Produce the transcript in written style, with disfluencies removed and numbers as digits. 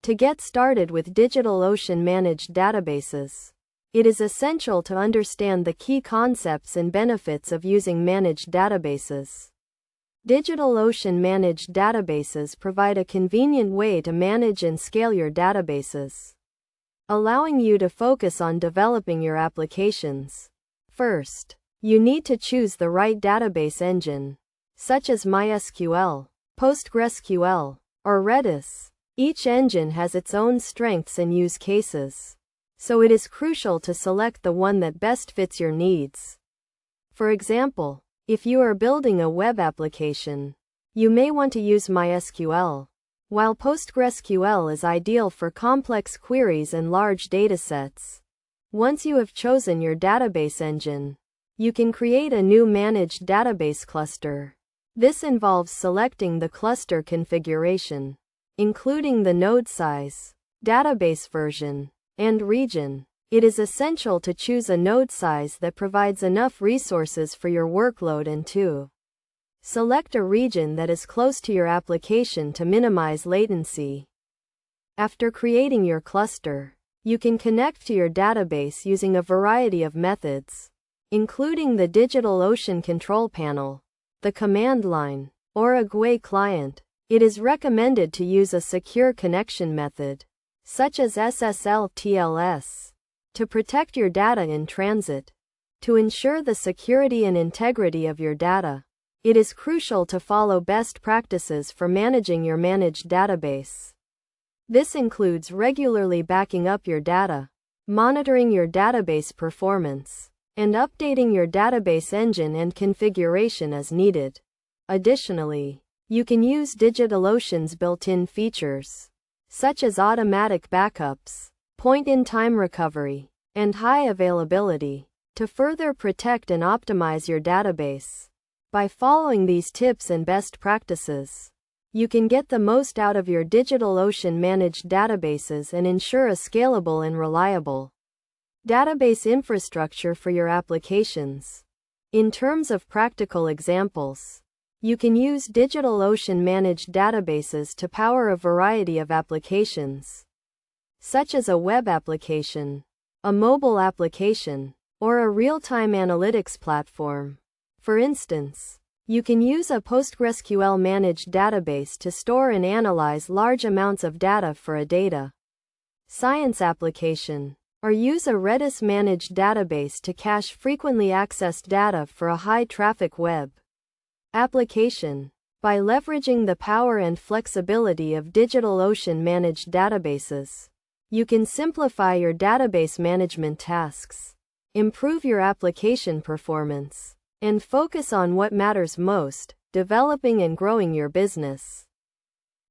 To get started with DigitalOcean managed databases, it is essential to understand the key concepts and benefits of using managed databases. DigitalOcean managed databases provide a convenient way to manage and scale your databases, allowing you to focus on developing your applications. First, you need to choose the right database engine, such as MySQL, PostgreSQL, or Redis. Each engine has its own strengths and use cases, so it is crucial to select the one that best fits your needs. For example, if you are building a web application, you may want to use MySQL, while PostgreSQL is ideal for complex queries and large datasets. Once you have chosen your database engine, you can create a new managed database cluster. This involves selecting the cluster configuration, including the node size, database version, and region. It is essential to choose a node size that provides enough resources for your workload and to select a region that is close to your application to minimize latency. After creating your cluster, you can connect to your database using a variety of methods, including the DigitalOcean control panel, the command line, or a GUI client. It is recommended to use a secure connection method, such as SSL/TLS, to protect your data in transit. To ensure the security and integrity of your data, it is crucial to follow best practices for managing your managed database. This includes regularly backing up your data, monitoring your database performance, and updating your database engine and configuration as needed. Additionally, you can use DigitalOcean's built-in features, such as automatic backups, point-in-time recovery, and high availability, to further protect and optimize your database. By following these tips and best practices, you can get the most out of your DigitalOcean managed databases and ensure a scalable and reliable database infrastructure for your applications. In terms of practical examples, you can use DigitalOcean managed databases to power a variety of applications, such as a web application, a mobile application, or a real-time analytics platform. For instance, you can use a PostgreSQL managed database to store and analyze large amounts of data for a data science application, or use a Redis managed database to cache frequently accessed data for a high-traffic web application. By leveraging the power and flexibility of DigitalOcean managed databases, you can simplify your database management tasks, improve your application performance, and focus on what matters most, developing and growing your business.